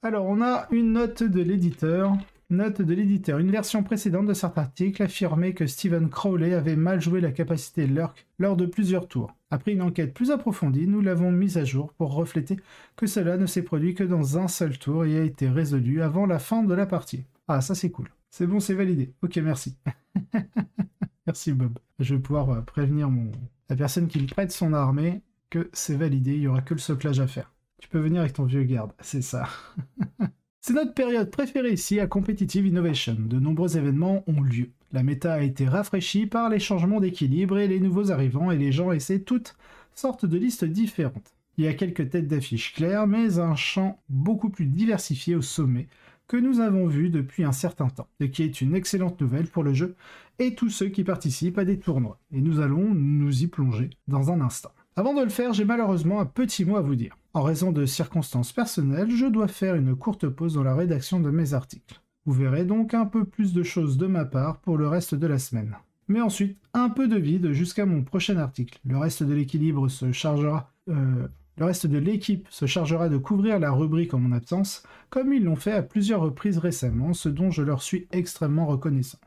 Alors, on a une note de l'éditeur. Note de l'éditeur. Une version précédente de cet article affirmait que Stephen Crowley avait mal joué la capacité Lurk lors de plusieurs tours. Après une enquête plus approfondie, nous l'avons mise à jour pour refléter que cela ne s'est produit que dans un seul tour et a été résolu avant la fin de la partie. Ah, ça c'est cool. C'est bon, c'est validé. Ok, merci. Merci Bob. Je vais pouvoir prévenir la personne qui me prête son armée que c'est validé, il n'y aura que le soclage à faire. Tu peux venir avec ton vieux garde, c'est ça. C'est notre période préférée ici à Competitive Innovation. De nombreux événements ont lieu. La méta a été rafraîchie par les changements d'équilibre et les nouveaux arrivants et les gens essaient toutes sortes de listes différentes. Il y a quelques têtes d'affiche claires, mais un champ beaucoup plus diversifié au sommet que nous avons vu depuis un certain temps, ce qui est une excellente nouvelle pour le jeu et tous ceux qui participent à des tournois. Et nous allons nous y plonger dans un instant. Avant de le faire, j'ai malheureusement un petit mot à vous dire. En raison de circonstances personnelles, je dois faire une courte pause dans la rédaction de mes articles. Vous verrez donc un peu plus de choses de ma part pour le reste de la semaine. Mais ensuite, un peu de vide jusqu'à mon prochain article. Le reste de l'équipe se chargera de couvrir la rubrique en mon absence, comme ils l'ont fait à plusieurs reprises récemment, ce dont je leur suis extrêmement reconnaissant.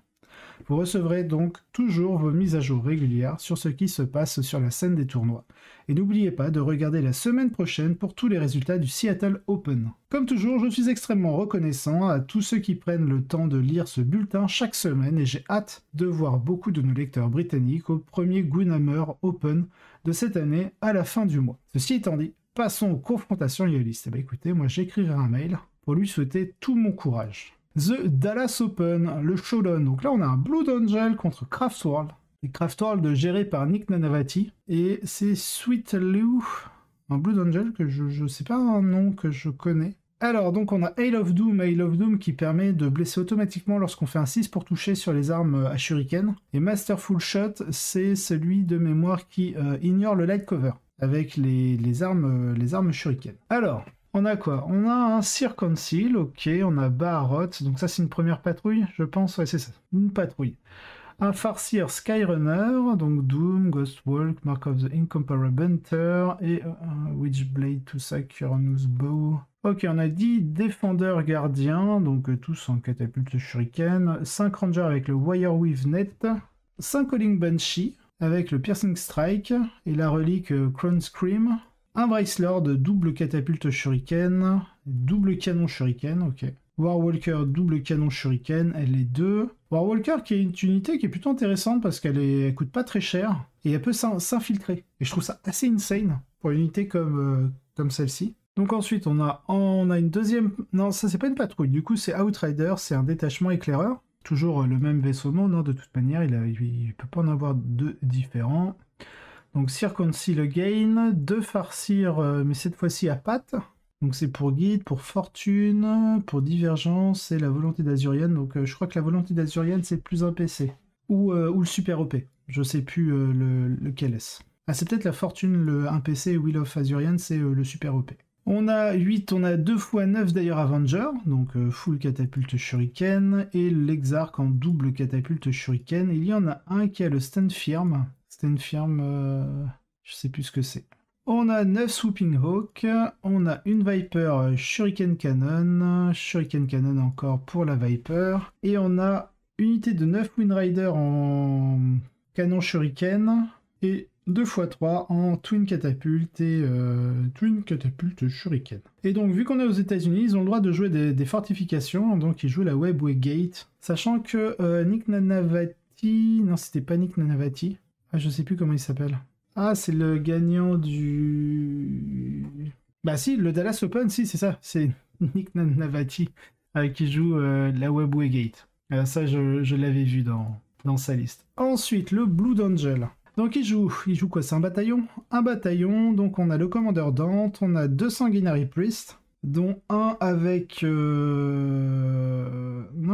Vous recevrez donc toujours vos mises à jour régulières sur ce qui se passe sur la scène des tournois. Et n'oubliez pas de regarder la semaine prochaine pour tous les résultats du Seattle Open. Comme toujours, je suis extrêmement reconnaissant à tous ceux qui prennent le temps de lire ce bulletin chaque semaine et j'ai hâte de voir beaucoup de nos lecteurs britanniques au premier Goonhammer Open de cette année à la fin du mois. Ceci étant dit, passons aux confrontations loyalistes. Écoutez, moi j'écrirai un mail pour lui souhaiter tout mon courage. The Dallas Open, le showdown. Donc là, on a un Blood Angel contre Craftworld. Et Craftworld géré par Nick Nanavati. Et c'est Sweet Lou, un Blood Angel que je sais pas un nom que je connais. Alors, donc on a Hail of Doom qui permet de blesser automatiquement lorsqu'on fait un 6 pour toucher sur les armes à shuriken. Et Masterful Shot, c'est celui de mémoire qui ignore le light cover avec les armes shuriken. Alors, on a quoi? On a un Seer Council, ok, on a Baharot, donc ça c'est une première patrouille, je pense, ouais c'est ça, une patrouille. Un Farseer Skyrunner, donc Doom, Ghostwalk, Mark of the Incomparable Hunter, et Witchblade, tout ça, Kyrannus Bow. Ok, on a 10 défendeurs gardiens, donc tous en catapulte shuriken, 5 rangers avec le Wireweave Net, 5 Calling Banshee avec le Piercing Strike et la relique Crown Scream, un Bracelord double catapulte shuriken, double canon shuriken, ok. Warwalker double canon shuriken, elle est 2. Warwalker qui est une unité qui est plutôt intéressante parce qu'elle coûte pas très cher et elle peut s'infiltrer. Et je trouve ça assez insane pour une unité comme celle-ci. Donc ensuite on a une deuxième... Non, ça c'est pas une patrouille, du coup c'est Outrider, c'est un détachement éclaireur. Toujours le même vaisseau monde, hein, de toute manière, il peut pas en avoir deux différents. Donc Circumcile Again, 2 Farseer, mais cette fois-ci à pattes. Donc c'est pour guide, pour fortune, pour divergence et la volonté d'Azurian. Donc je crois que la volonté d'Azurian c'est plus un PC. Ou le super OP. Je sais plus lequel est-ce. Ah c'est peut-être la fortune, le 1 PC, et Will of Azurian c'est le super OP. On a 8, on a 2 x 9 d'ailleurs Avenger, donc full catapulte shuriken, et l'Exarch en double catapulte shuriken. Il y en a un qui a le stand firm. Stand firm, je sais plus ce que c'est. On a 9 Swooping Hawk, on a une Viper Shuriken Cannon encore pour la Viper, et on a une unité de 9 Windrider en canon Shuriken, et 2x3 en Twin Catapult et Twin Catapult Shuriken. Et donc, vu qu'on est aux États-Unis, ils ont le droit de jouer des fortifications, donc ils jouent la Webway Gate, sachant que Nick Nanavati... Non, c'était pas Nick Nanavati. Ah, je sais plus comment il s'appelle. Ah, c'est le gagnant du... Bah si, le Dallas Open, si, c'est ça. C'est Nick Nanavati qui joue la Webway Gate. Ça, je l'avais vu dans sa liste. Ensuite, le Blood Angel. Donc il joue quoi? C'est un bataillon? Un bataillon, donc on a le commandeur Dante, on a 2 Sanguinary Priest, dont un avec... Non,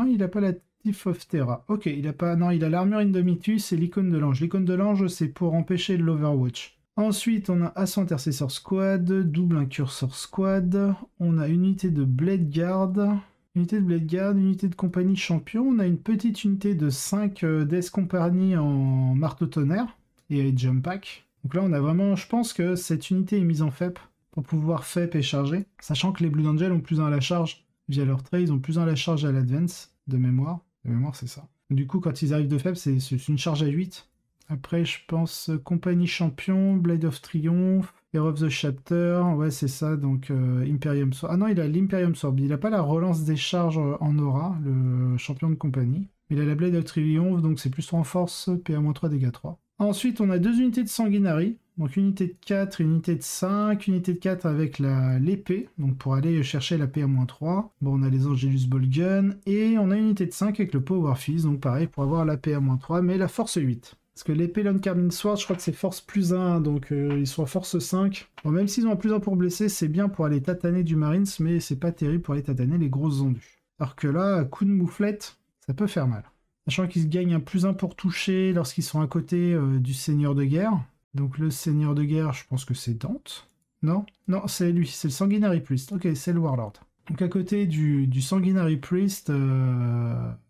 il a pas la Thief of Terra. Ok, il a pas... Non, il a l'armure Indomitus et l'icône de l'ange. L'icône de l'ange, c'est pour empêcher l'Overwatch. Ensuite, on a Assaut Intercessor Squad, double Incursor Squad, on a une unité de Blade Guard, unité de compagnie champion, on a une petite unité de 5 Death Company en marteau tonnerre et Jump Pack. Donc là, on a vraiment... Je pense que cette unité est mise en FEP pour pouvoir FEP et charger, sachant que les Blood Angels ont plus 1 à la charge via leur trait, ils ont plus 1 à la charge et à l'advance, de mémoire. De mémoire, c'est ça. Du coup, quand ils arrivent de FEP, c'est une charge à 8. Après, je pense Compagnie Champion, Blade of Triumph, Hero of the Chapter, ouais, c'est ça, donc Imperium Sword. Ah non, il a l'Imperium Sword, il a pas la relance des charges en aura, le champion de compagnie. Il a la Blade of Triumph, donc c'est plus 3 en force, PA-3, dégâts 3. Ensuite, on a 2 unités de Sanguinary, donc une unité de 4, une unité de 5, une unité de 4 avec l'épée, donc pour aller chercher la PA-3. Bon, on a les Angelus Bolgun, et on a une unité de 5 avec le Power Fist, donc pareil, pour avoir la PA-3, mais la force 8. Parce que l'épée Lone Carmine Sword, je crois que c'est force plus 1, donc ils sont à force 5. Bon, même s'ils ont un plus 1 pour blesser, c'est bien pour aller tataner du Marines, mais c'est pas terrible pour aller tataner les grosses ondus. Alors que là, à coup de mouflette, ça peut faire mal. Sachant qu'ils gagnent un plus 1 pour toucher lorsqu'ils sont à côté du Seigneur de Guerre. Donc le Seigneur de Guerre, je pense que c'est Dante. Non, non, c'est lui, c'est le Sanguinary Priest. Ok, c'est le Warlord. Donc à côté du Sanguinary Priest,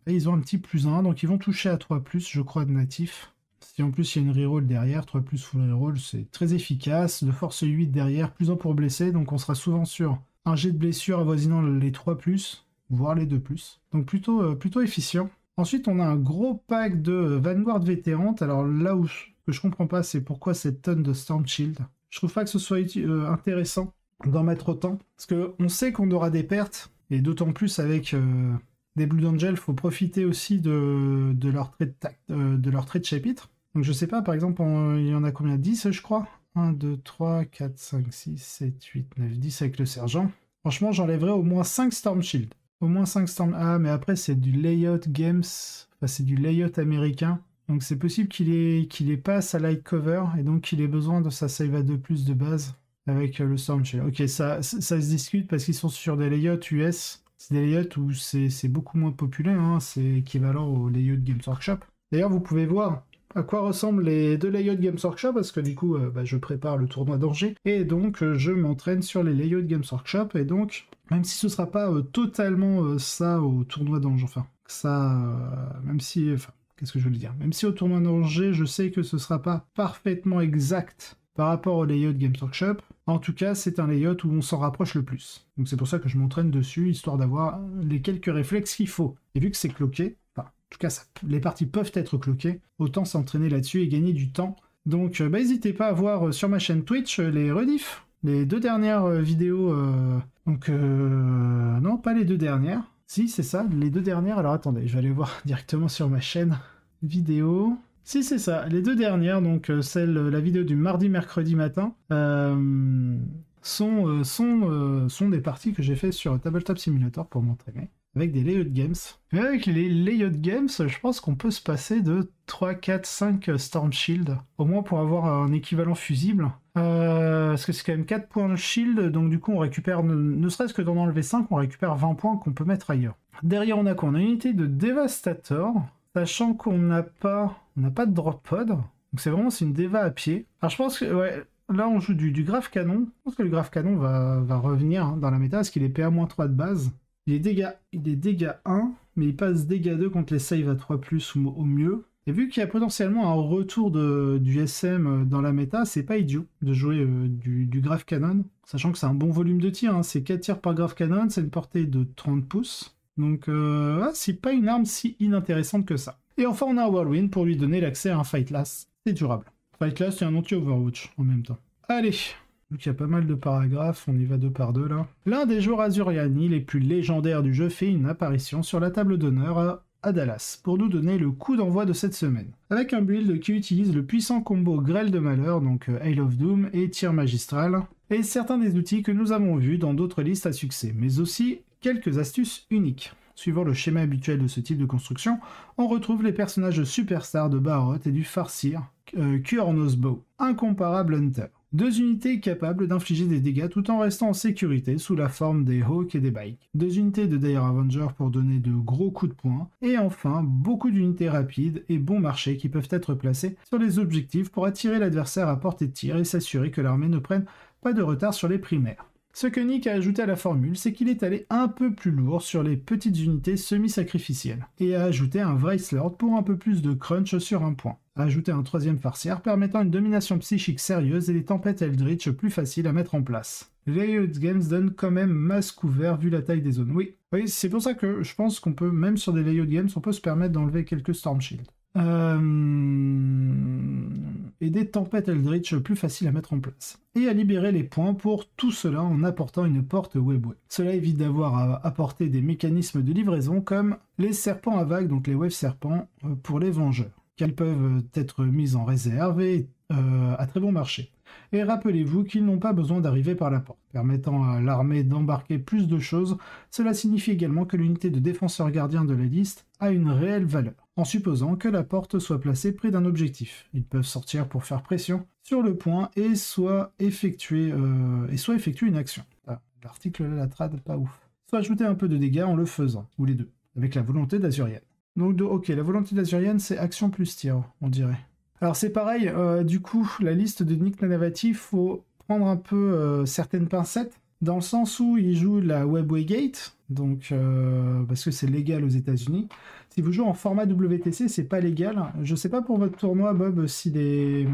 ils ont un petit plus 1, donc ils vont toucher à 3+, je crois, de natif. Si en plus il y a une reroll derrière, 3+ full reroll, c'est très efficace. De force 8 derrière, plus 1 pour blesser, donc on sera souvent sur un jet de blessure avoisinant les 3+, voire les 2+. Donc plutôt efficient. Ensuite, on a un gros pack de Vanguard Vétérante. Alors là où que je comprends pas, c'est pourquoi cette tonne de Storm Shield. Je trouve pas que ce soit intéressant d'en mettre autant, parce qu'on sait qu'on aura des pertes, et d'autant plus avec des Blood Angels, il faut profiter aussi de leur trait de chapitre. Donc je sais pas, par exemple, il y en a combien? 10, je crois. 1, 2, 3, 4, 5, 6, 7, 8, 9, 10 avec le sergent. Franchement, j'enlèverais au moins 5 Storm Shield. Au moins 5 Storm... Ah, mais après, c'est du layout games. Enfin, c'est du layout américain. Donc c'est possible qu'il les passe à light cover, et donc qu'il ait besoin de sa save à 2+ de base avec le Storm Shield. Ok, ça se discute parce qu'ils sont sur des layouts US. C'est des layouts où c'est beaucoup moins populaire, hein. C'est équivalent au layout Games Workshop. D'ailleurs, vous pouvez voir à quoi ressemblent les 2 layouts Games Workshop, parce que du coup, je prépare le tournoi d'Angers, et donc je m'entraîne sur les layouts Games Workshop, et donc, même si ce sera pas totalement ça au tournoi d'Angers, enfin, ça, même si, enfin, qu'est-ce que je veux dire? Même si au tournoi d'Angers, je sais que ce sera pas parfaitement exact par rapport au layout Games Workshop, en tout cas, c'est un layout où on s'en rapproche le plus. Donc c'est pour ça que je m'entraîne dessus, histoire d'avoir les quelques réflexes qu'il faut. Et vu que c'est cloqué, enfin, en tout cas, les parties peuvent être cloquées, autant s'entraîner là-dessus et gagner du temps. Donc n'hésitez pas à voir sur ma chaîne Twitch les rediffs, les 2 dernières vidéos. Non, pas les 2 dernières. Si, c'est ça, les 2 dernières. Alors attendez, je vais aller voir directement sur ma chaîne vidéo. Si, c'est ça, les 2 dernières, donc la vidéo du mardi-mercredi matin, sont des parties que j'ai fait sur Tabletop Simulator pour m'entraîner, avec des layout games. Mais avec les layout games, je pense qu'on peut se passer de 3, 4, 5 Storm Shield, au moins pour avoir un équivalent fusible. Parce que c'est quand même 4 points de shield, donc du coup on récupère, ne serait-ce que d'en enlever 5, on récupère 20 points qu'on peut mettre ailleurs. Derrière on a quoi? On a une unité de Devastator, sachant qu'on n'a pas de drop pod, donc c'est une déva à pied. Alors je pense que, ouais, là on joue du Grave Canon, je pense que le Grave Canon va revenir dans la méta, parce qu'il est PA-3 de base. Il est dégâts 1, mais il passe dégâts 2 contre les saves à 3+, au mieux. Et vu qu'il y a potentiellement un retour du SM dans la méta, c'est pas idiot de jouer du Grave Canon, sachant que c'est un bon volume de tir, hein. C'est 4 tirs par Grave Canon, c'est une portée de 30 pouces. Donc c'est pas une arme si inintéressante que ça. Et enfin on a un Whirlwind pour lui donner l'accès à un Fightless. C'est durable. Fightless c'est un anti-Overwatch en même temps. Allez, donc il y a pas mal de paragraphes, on y va 2 par 2 là. L'un des joueurs Azuriani les plus légendaires du jeu fait une apparition sur la table d'honneur à Dallas pour nous donner le coup d'envoi de cette semaine. Avec un build qui utilise le puissant combo Grêle de Malheur, donc Hail of Doom et Tir Magistral, et certains des outils que nous avons vus dans d'autres listes à succès, mais aussi quelques astuces uniques. Suivant le schéma habituel de ce type de construction, on retrouve les personnages superstars de Barot et du Farseer, Kuornos Bow, incomparable Hunter. 2 unités capables d'infliger des dégâts tout en restant en sécurité sous la forme des Hawks et des Bikes. 2 unités de Dire Avenger pour donner de gros coups de poing. Et enfin, beaucoup d'unités rapides et bon marché qui peuvent être placées sur les objectifs pour attirer l'adversaire à portée de tir et s'assurer que l'armée ne prenne pas de retard sur les primaires. Ce que Nick a ajouté à la formule, c'est qu'il est allé un peu plus lourd sur les petites unités semi-sacrificielles, et a ajouté un Vice Lord pour un peu plus de crunch sur un point. A ajouté un troisième farcière permettant une domination psychique sérieuse et des tempêtes Eldritch plus faciles à mettre en place. Les Layout Games donnent quand même masse couvert vu la taille des zones. Oui, c'est pour ça que je pense qu'on peut, même sur des Layout Games, on peut se permettre d'enlever quelques Storm Shield. Et des tempêtes Eldritch plus faciles à mettre en place. Et à libérer les points pour tout cela en apportant une porte Webway. Cela évite d'avoir à apporter des mécanismes de livraison comme les serpents à vagues, donc les wave serpents, pour les vengeurs, qu'elles peuvent être mises en réserve et à très bon marché. Et rappelez-vous qu'ils n'ont pas besoin d'arriver par la porte, permettant à l'armée d'embarquer plus de choses. Cela signifie également que l'unité de défenseur gardien de la liste a une réelle valeur, en supposant que la porte soit placée près d'un objectif. Ils peuvent sortir pour faire pression sur le point et soit effectuer une action. Ah, l'article là, la trad, pas ouf. Soit ajouter un peu de dégâts en le faisant, ou les deux, avec la volonté d'Azurian. Donc ok, la volonté d'Azurian c'est action plus tir, on dirait. Alors c'est pareil, du coup, la liste de Nick Nanavati, faut prendre un peu certaines pincettes, dans le sens où il joue la Webway Gate, donc parce que c'est légal aux États-Unis. Si vous jouez en format WTC, c'est pas légal. Je sais pas pour votre tournoi, Bob, si les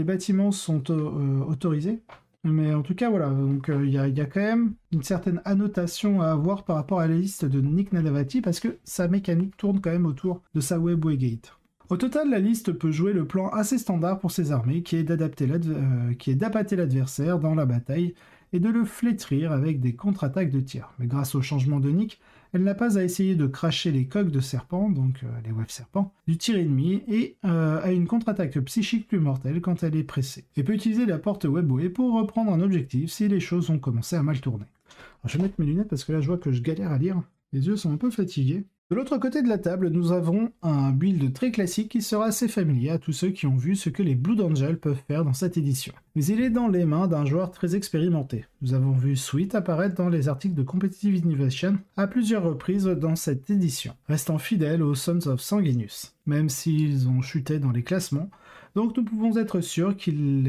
bâtiments sont autorisés. Mais en tout cas, voilà, donc il y a quand même une certaine annotation à avoir par rapport à la liste de Nick Nanavati, parce que sa mécanique tourne quand même autour de sa Webway Gate. Au total, la liste peut jouer le plan assez standard pour ses armées, qui est d'appâter l'adversaire dans la bataille et de le flétrir avec des contre-attaques de tir. Mais grâce au changement de Nick, elle n'a pas à essayer de cracher les coques de serpent, donc les wave serpents, du tir ennemi et a une contre-attaque psychique plus mortelle quand elle est pressée. Et peut utiliser la porte Webway pour reprendre un objectif si les choses ont commencé à mal tourner. Alors, je vais mettre mes lunettes parce que là je vois que je galère à lire. Les yeux sont un peu fatigués. De l'autre côté de la table, nous avons un build très classique qui sera assez familier à tous ceux qui ont vu ce que les Blood Angels peuvent faire dans cette édition. Mais il est dans les mains d'un joueur très expérimenté. Nous avons vu Sweet apparaître dans les articles de Competitive Innovation à plusieurs reprises dans cette édition, restant fidèle aux Sons of Sanguinius, même s'ils ont chuté dans les classements. Donc nous pouvons être sûrs qu'il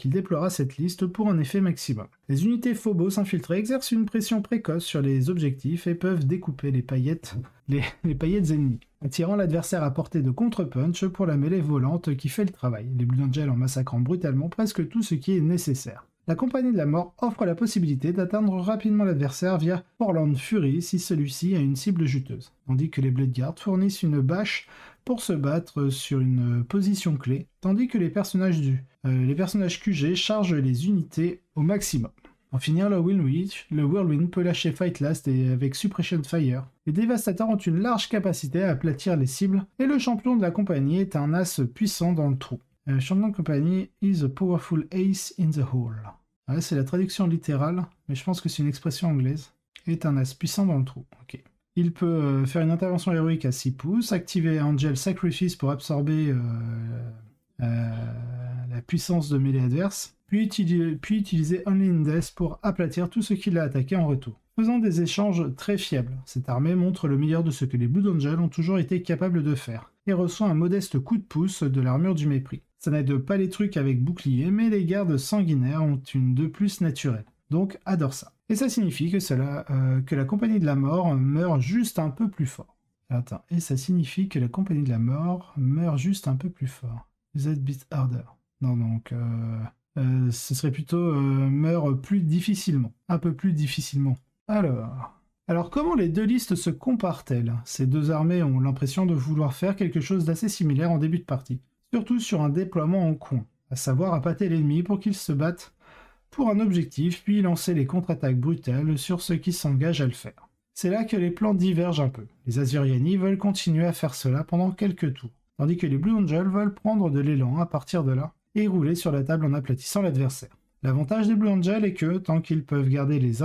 déploiera cette liste pour un effet maximum. Les unités Phobos infiltrées exercent une pression précoce sur les objectifs et peuvent découper les paillettes ennemies, attirant l'adversaire à portée de contre-punch pour la mêlée volante qui fait le travail, les Blood Angels en massacrant brutalement presque tout ce qui est nécessaire. La Compagnie de la Mort offre la possibilité d'atteindre rapidement l'adversaire via Forlorn Fury si celui-ci a une cible juteuse, tandis que les Blade Guards fournissent une bâche pour se battre sur une position clé, tandis que les personnages QG chargent les unités au maximum. En finir, le Whirlwind peut lâcher Fight Last et avec Suppression Fire. Les dévastateurs ont une large capacité à aplatir les cibles, et le champion de la compagnie est un as puissant dans le trou. Le champion de compagnie is a powerful ace in the hole. Là, c'est la traduction littérale, mais je pense que c'est une expression anglaise. Est un as puissant dans le trou. Ok. Il peut faire une intervention héroïque à 6 pouces, activer Angel Sacrifice pour absorber la puissance de mêlée adverse, puis utiliser Only in Death pour aplatir tout ce qui l'a attaqué en retour. Faisant des échanges très fiables, cette armée montre le meilleur de ce que les Blood Angels ont toujours été capables de faire, et reçoit un modeste coup de pouce de l'armure du mépris. Ça n'aide pas les trucs avec bouclier, mais les gardes sanguinaires ont une de plus naturelle. Donc adore ça. Et ça signifie que la Compagnie de la Mort meurt juste un peu plus fort. Attends, et ça signifie que la Compagnie de la Mort meurt juste un peu plus fort. That bit harder. Non, donc ce serait plutôt meurt plus difficilement. Un peu plus difficilement. Alors comment les deux listes se comparent-elles? Ces deux armées ont l'impression de vouloir faire quelque chose d'assez similaire en début de partie. Surtout sur un déploiement en coin, à savoir appâter l'ennemi pour qu'il se batte pour un objectif, puis lancer les contre-attaques brutales sur ceux qui s'engagent à le faire. C'est là que les plans divergent un peu. Les Azuriani veulent continuer à faire cela pendant quelques tours, tandis que les Blue Angels veulent prendre de l'élan à partir de là et rouler sur la table en aplatissant l'adversaire. L'avantage des Blue Angels est que, tant qu'ils peuvent garder les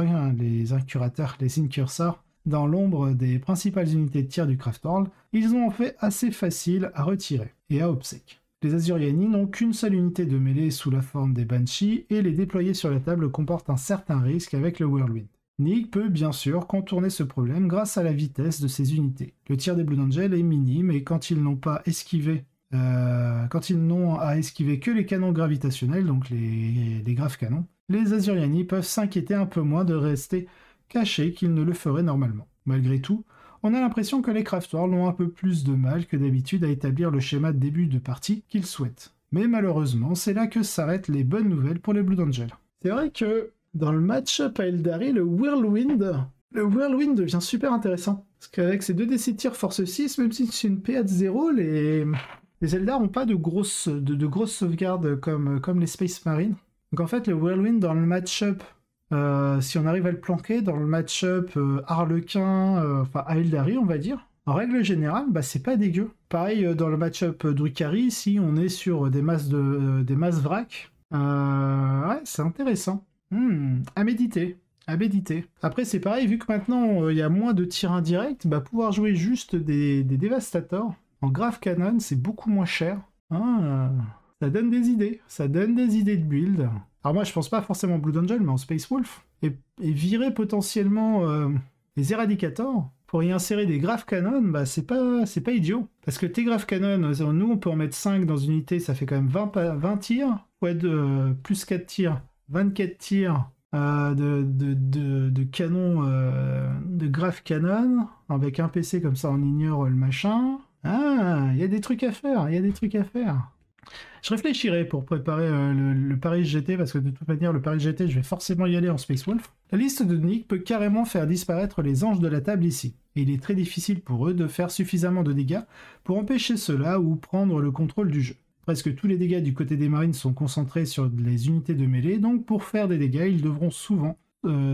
incursors dans l'ombre des principales unités de tir du Craft World, ils ont en fait assez facile à retirer et à obsèque. Les Azuriani n'ont qu'une seule unité de mêlée sous la forme des Banshees et les déployer sur la table comporte un certain risque avec le Whirlwind. Nick peut bien sûr contourner ce problème grâce à la vitesse de ses unités. Le tir des Blood Angels est minime et quand ils n'ont à esquiver que les canons gravitationnels, donc les graves canons, les Azuriani peuvent s'inquiéter un peu moins de rester cachés qu'ils ne le feraient normalement. Malgré tout, on a l'impression que les Craftworld ont un peu plus de mal que d'habitude à établir le schéma de début de partie qu'ils souhaitent. Mais malheureusement, c'est là que s'arrêtent les bonnes nouvelles pour les Blood Angels. C'est vrai que dans le match-up à Eldari, le Whirlwind devient super intéressant. Parce qu'avec ces 2 DC tir force 6, même si c'est une PA de 0, les Eldar n'ont pas de grosses sauvegardes comme les Space Marines. Donc en fait, le Whirlwind dans le match-up, si on arrive à le planquer, dans le match-up Harlequin, à Eldari, on va dire, en règle générale, c'est pas dégueu. Pareil dans le match-up Drukhari, si on est sur des masses vrac, ouais, c'est intéressant. À méditer. Après, c'est pareil, vu que maintenant il y a moins de tirs indirects, pouvoir jouer juste des dévastators en Grave Cannon, c'est beaucoup moins cher. Ça donne des idées. De build. Alors moi, je pense pas forcément Blood Angel, mais en Space Wolf. Et virer potentiellement les Eradicators pour y insérer des Grave Cannon, c'est pas idiot. Parce que tes Grave Cannon, nous, on peut en mettre 5 dans une unité, ça fait quand même 20 tirs. Ouais, plus 4 tirs, 24 tirs. De canon, de Grave Cannon, avec un PC comme ça on ignore le machin. Il y a des trucs à faire, Je réfléchirai pour préparer le Paris GT, parce que de toute manière le Paris GT je vais forcément y aller en Space Wolf. La liste de Nick peut carrément faire disparaître les anges de la table ici, et il est très difficile pour eux de faire suffisamment de dégâts pour empêcher cela ou prendre le contrôle du jeu. Presque tous les dégâts du côté des Marines sont concentrés sur les unités de mêlée, donc pour faire des dégâts, ils devront souvent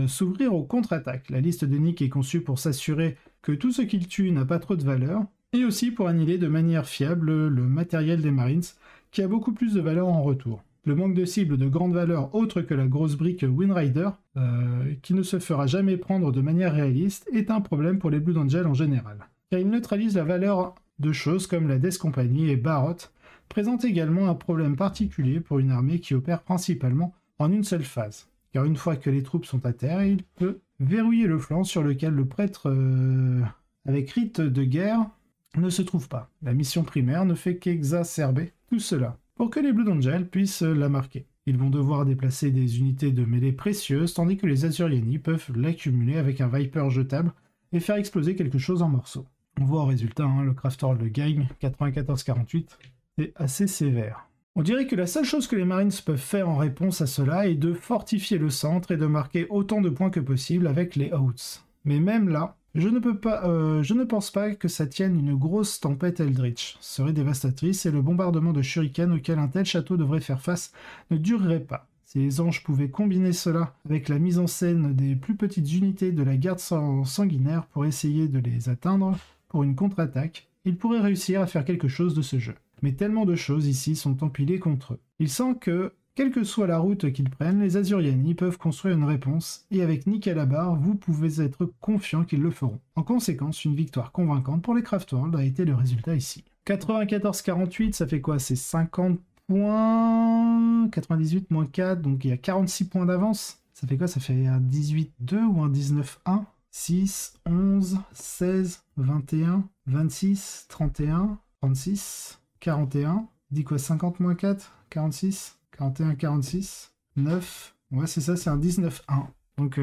s'ouvrir aux contre-attaques. La liste de Nick est conçue pour s'assurer que tout ce qu'il tue n'a pas trop de valeur, et aussi pour annihiler de manière fiable le matériel des Marines, qui a beaucoup plus de valeur en retour. Le manque de cible de grande valeur autre que la grosse brique Windrider, qui ne se fera jamais prendre de manière réaliste, est un problème pour les Blood Angels en général, car il neutralise la valeur de choses comme la Death Company et Barot, présente également un problème particulier pour une armée qui opère principalement en une seule phase, car une fois que les troupes sont à terre, il peut verrouiller le flanc sur lequel le prêtre avec rite de guerre ne se trouve pas. La mission primaire ne fait qu'exacerber tout cela, pour que les Blood Angels puissent la marquer. Ils vont devoir déplacer des unités de mêlée précieuses, tandis que les Azuriani peuvent l'accumuler avec un Viper jetable et faire exploser quelque chose en morceaux. On voit au résultat, le Craftworld le gagne, 94-48. C'est assez sévère. On dirait que la seule chose que les Marines peuvent faire en réponse à cela est de fortifier le centre et de marquer autant de points que possible avec les Outs. Mais même là, je ne pense pas que ça tienne une grosse tempête Eldritch. Ce serait dévastatrice et le bombardement de shuriken auquel un tel château devrait faire face ne durerait pas. Si les anges pouvaient combiner cela avec la mise en scène des plus petites unités de la garde sanguinaire pour essayer de les atteindre pour une contre-attaque, ils pourraient réussir à faire quelque chose de ce jeu. Mais tellement de choses ici sont empilées contre eux. Il sent que, quelle que soit la route qu'ils prennent, les Azuriani peuvent construire une réponse, et avec Nick à la barre, vous pouvez être confiant qu'ils le feront. En conséquence, une victoire convaincante pour les Craftworld a été le résultat ici. 94-48, ça fait quoi? C'est 50 points... 98 moins 4, donc il y a 46 points d'avance. Ça fait quoi? Ça fait un 18-2 ou un 19-1? 6, 11, 16, 21, 26, 31, 36... 41, dit quoi, 50 moins 4, 46, 41, 46, 9, ouais c'est ça, c'est un 19-1, donc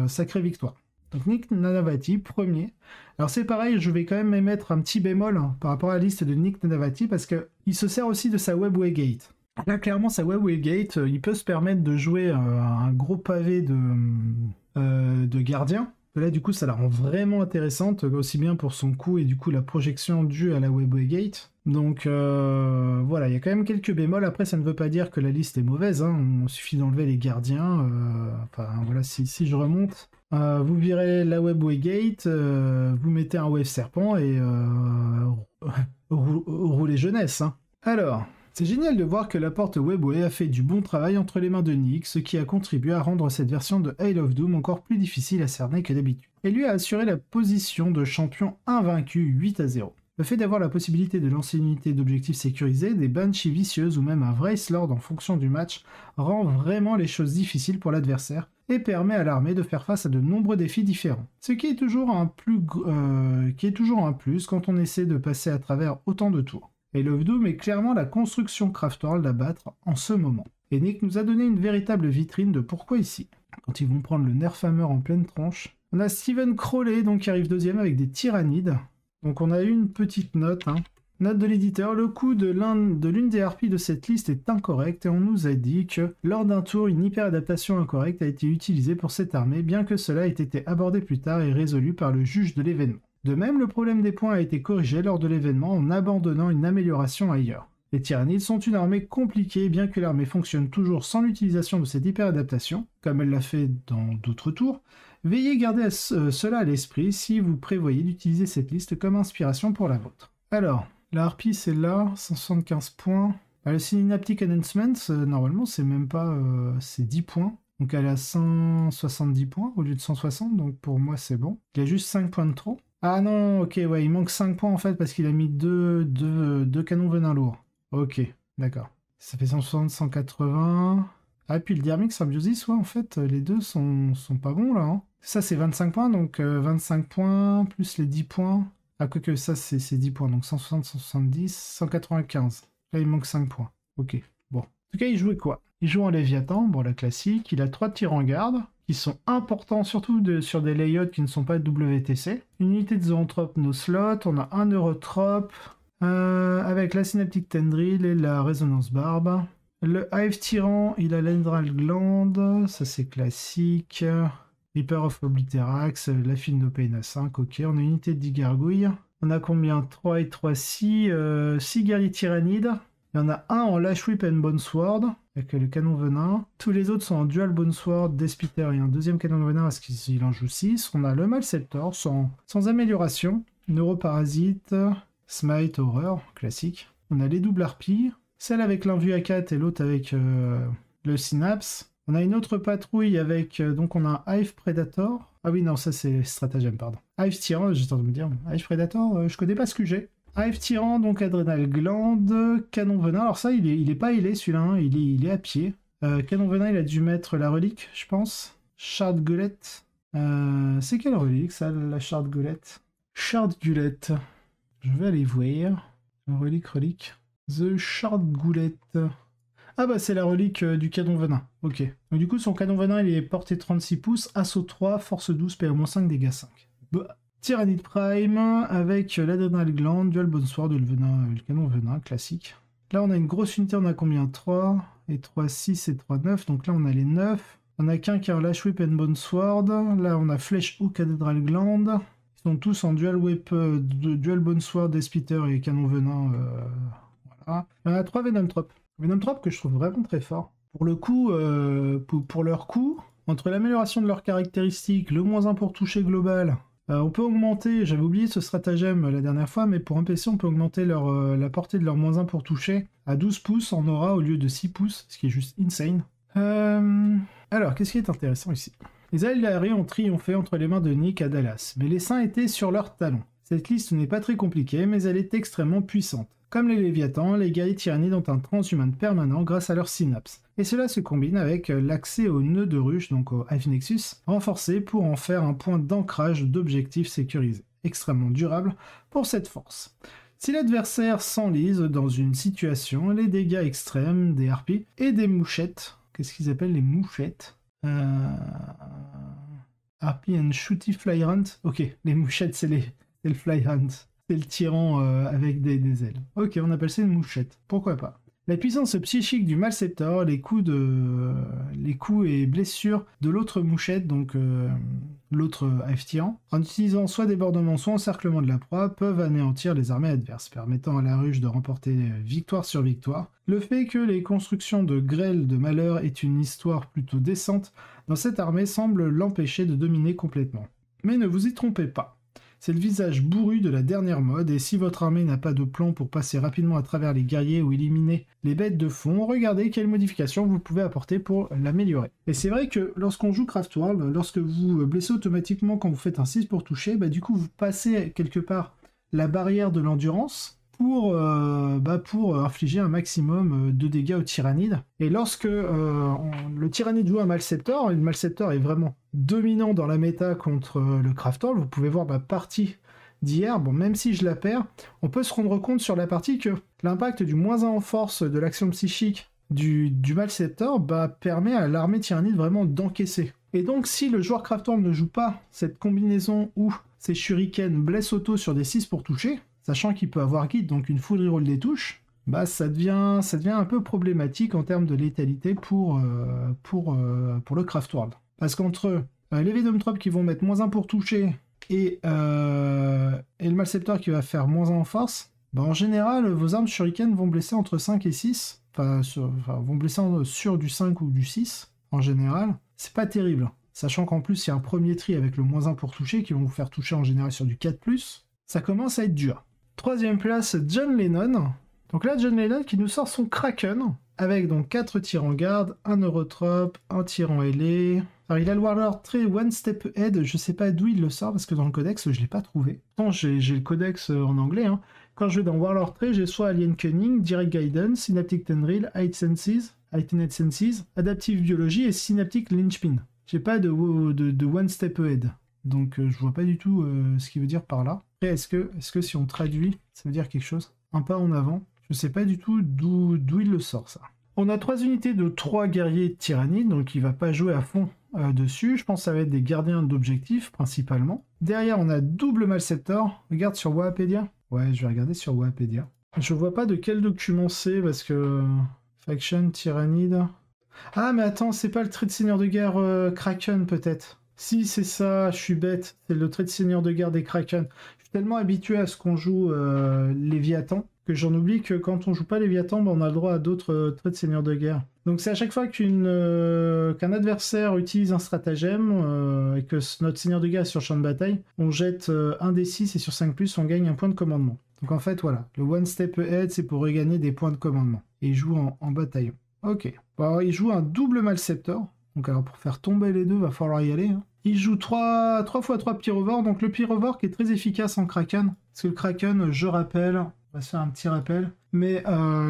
sacrée victoire. Donc Nick Nanavati, premier. Alors c'est pareil, je vais quand même émettre un petit bémol par rapport à la liste de Nick Nanavati, parce qu'il se sert aussi de sa Webway Gate. Là clairement sa Webway Gate, il peut se permettre de jouer un gros pavé de gardien. Là du coup ça la rend vraiment intéressante, aussi bien pour son coût et du coup la projection due à la Webway Gate. Donc voilà, il y a quand même quelques bémols. Après ça ne veut pas dire que la liste est mauvaise, il suffit d'enlever les gardiens. Enfin voilà, si je remonte, vous virez la Webway Gate, vous mettez un Wave Serpent et roulez jeunesse. Alors, c'est génial de voir que la porte Webway a fait du bon travail entre les mains de Nick, ce qui a contribué à rendre cette version de Hail of Doom encore plus difficile à cerner que d'habitude. Et lui a assuré la position de champion invaincu 8-0. Le fait d'avoir la possibilité de lancer une unité d'objectifs sécurisés, des Banshees vicieuses ou même un Wraith Lord en fonction du match rend vraiment les choses difficiles pour l'adversaire et permet à l'armée de faire face à de nombreux défis différents. Ce qui est toujours un plus quand on essaie de passer à travers autant de tours. Et Hail of Doom est clairement la construction Craftworld à battre en ce moment. Et Nick nous a donné une véritable vitrine de pourquoi ici. Quand ils vont prendre le Nerfhammer en pleine tronche. On a Steven Crowley donc, qui arrive deuxième avec des Tyrannides. Donc on a eu une petite note. Note de l'éditeur, le coût de l'une des harpies de cette liste est incorrect et on nous a dit que lors d'un tour, une hyper-adaptation incorrecte a été utilisée pour cette armée, bien que cela ait été abordé plus tard et résolu par le juge de l'événement. De même, le problème des points a été corrigé lors de l'événement en abandonnant une amélioration ailleurs. Les Tyrannides sont une armée compliquée, bien que l'armée fonctionne toujours sans l'utilisation de cette hyper-adaptation, comme elle l'a fait dans d'autres tours. Veuillez garder cela à l'esprit si vous prévoyez d'utiliser cette liste comme inspiration pour la vôtre. Alors, la harpie c'est là, 175 points. Le Synaptic Enhancement, normalement c'est même pas... c'est 10 points. Donc elle a 170 points au lieu de 160, donc pour moi c'est bon. Il y a juste 5 points de trop. Ah non, ok, ouais, il manque 5 points en fait parce qu'il a mis deux canons venin lourds. Ok, d'accord. Ça fait 160, 180... Ah, puis le Dermic Symbiosis, ouais, en fait, les deux sont pas bons, là. Ça, c'est 25 points, donc 25 points, plus les 10 points. Ah, quoique ça, c'est 10 points, donc 160, 170, 195. Là, il manque 5 points. Ok, bon. En tout cas, il jouait quoi? Il joue en Léviathan, bon, la classique. Il a 3 tirs en garde, qui sont importants, surtout sur des layouts qui ne sont pas WTC. Une unité de zoanthrope, no slot. On a un Neurotrope, avec la Synaptic Tendril et la Résonance Barbe. Le Hive Tyran, il a l'Endral Gland, ça c'est classique. Reaper of Obliterax, la fine d'Opain à 5, ok. On a une unité de 10 gargouilles. On a combien? 3 et 3, 6. 6 guerriers tyrannides. Il y en a un en Lash Whip and Bone Sword, avec le canon venin. Tous les autres sont en Dual Bone Sword, Despitter et un deuxième canon venin parce qu'il en joue 6. On a le Malceptor sans amélioration. Neuroparasite, Smite, Horreur, classique. On a les doubles harpies. Celle avec l'invue à 4 et l'autre avec le Synapse. On a une autre patrouille avec... donc on a un Hive Predator. Ah oui, non, ça c'est stratagème, pardon. Hive Tyran, j'étais en train de me dire. Hive Predator, je connais pas ce que j'ai. Hive Tyran, donc Adrenal Gland, Canon Venin. Alors ça, il est pas ailé celui-là, hein. Il est à pied. Canon Venin, il a dû mettre la relique, je pense. Shard Gullet. C'est quelle relique, ça, la Shard Gullet? Shard Gullet. Je vais aller voir. Relique. The Shard Goulet. Ah bah c'est la relique du canon venin. Ok. Donc du coup son canon venin il est porté 36 pouces, assaut 3, force 12, PA-5, dégâts 5. Bah. Tyrannide Prime avec l'Adrenal Gland, Dual Bone Sword, le canon venin, classique. Là on a une grosse unité, on a combien? 3 et 3, 6 et 3, 9. Donc là on a les 9. On a qu'un qui a un Lash Whip and Bone Sword. Là on a Flèche Hook, Adrenal Gland. Ils sont tous en Dual Whip, Dual Bone Sword, Despitter et canon venin. Il y en a 3 Venom Trop. Venom Trop que je trouve vraiment très fort. Pour le coup, pour leur coup, entre l'amélioration de leurs caractéristiques, le -1 pour toucher global, on peut augmenter, j'avais oublié ce stratagème la dernière fois, mais pour un PC, on peut augmenter la portée de leur -1 pour toucher à 12 pouces en aura au lieu de 6 pouces, ce qui est juste insane. Alors, qu'est-ce qui est intéressant ici? Les Aldari ont triomphé entre les mains de Nick à Dallas, mais les saints étaient sur leurs talons. Cette liste n'est pas très compliquée, mais elle est extrêmement puissante. Comme les Léviathans, les guerriers tyrannides ont un transhuman permanent grâce à leur synapse. Et cela se combine avec l'accès au nœud de ruche, donc au Hive Nexus, renforcé pour en faire un point d'ancrage d'objectifs sécurisés. Extrêmement durable pour cette force. Si l'adversaire s'enlise dans une situation, les dégâts extrêmes des harpies et des mouchettes, qu'est-ce qu'ils appellent les mouchettes? Harpy and Shooty Flyhunt. Ok, les mouchettes c'est le Flyhunt. C'est le tyran avec des ailes. Ok, on appelle ça une mouchette. Pourquoi pas. La puissance psychique du Malceptor, les coups et blessures de l'autre mouchette, donc l'autre Hive Tyran, en utilisant soit débordement, soit encerclement de la proie, peuvent anéantir les armées adverses, permettant à la ruche de remporter victoire sur victoire. Le fait que les constructions de grêle de malheur aient une histoire plutôt décente dans cette armée semble l'empêcher de dominer complètement. Mais ne vous y trompez pas. C'est le visage bourru de la dernière mode, et si votre armée n'a pas de plan pour passer rapidement à travers les guerriers ou éliminer les bêtes de fond, regardez quelles modifications vous pouvez apporter pour l'améliorer. Et c'est vrai que lorsqu'on joue Craftworld, lorsque vous blessez automatiquement quand vous faites un 6 pour toucher, du coup vous passez quelque part la barrière de l'endurance pour infliger un maximum de dégâts aux tyrannides. Et lorsque le tyrannide joue un Malceptor, et le Malceptor est vraiment dominant dans la méta contre le Craftworld, vous pouvez voir ma partie d'hier, bon, même si je la perds, on peut se rendre compte sur la partie que l'impact du -1 en force de l'action psychique du Malceptor permet à l'armée tyrannide vraiment d'encaisser. Et donc si le joueur Craftorm ne joue pas cette combinaison où ses shurikens blessent auto sur des 6 pour toucher, sachant qu'il peut avoir guide, donc une full reroll des touches, ça devient un peu problématique en termes de létalité pour le Craftworld. Parce qu'entre les Venomtrops qui vont mettre -1 pour toucher et le Malceptor qui va faire -1 en force, en général, vos armes shuriken vont blesser entre 5 et 6, vont blesser sur du 5 ou du 6, en général. C'est pas terrible, sachant qu'en plus, il y a un premier tri avec le -1 pour toucher, qui vont vous faire toucher en général sur du 4+, ça commence à être dur. Troisième place, John Lennon. Donc là, John Lennon qui nous sort son Kraken, avec donc 4 tirs en garde, un Neurotrope, un tir en ailé. Alors il a le Warlord Trait One Step Ahead, je sais pas d'où il le sort, parce que dans le codex, je l'ai pas trouvé. Pourtant, j'ai le codex en anglais, hein. Quand je vais dans Warlord Trait, j'ai soit Alien Cunning, Direct Guidance, Synaptic Tendril, Heightened Senses, Adaptive Biology et Synaptic Linchpin. J'ai pas de One Step Ahead, donc je vois pas du tout ce qu'il veut dire par là. Après, est-ce que si on traduit, ça veut dire quelque chose? Un pas en avant? Je sais pas du tout d'où il le sort, ça. On a 3 unités de 3 guerriers tyrannides, donc il va pas jouer à fond dessus. Je pense que ça va être des gardiens d'objectifs, principalement. Derrière, on a double Malceptor. Regarde sur Wahapédia. Ouais, je vais regarder sur Wahapédia. Je vois pas de quel document c'est, parce que... Faction, tyrannide... Ah, mais attends, c'est pas le trait de seigneur de guerre Kraken, peut-être. Si, c'est ça, je suis bête. C'est le trait de seigneur de guerre des Kraken. Je suis tellement habitué à ce qu'on joue Léviathan, que j'en oublie que quand on joue pas Léviathan, on a le droit à d'autres traits de seigneur de guerre. Donc c'est à chaque fois qu'un adversaire utilise un stratagème et que notre seigneur de guerre est sur champ de bataille, on jette un des 6 et sur 5+, on gagne un point de commandement. Donc en fait, voilà, le One Step Ahead, c'est pour regagner des points de commandement. Et il joue en bataillon. Ok. Bon, alors, il joue un double Malceptor. Donc alors pour faire tomber les deux, va falloir y aller. Hein. Il joue 3 x 3 Pyrovore. Donc le Pyrovore qui est très efficace en Kraken. Parce que le Kraken, je rappelle, on va se faire un petit rappel. Mais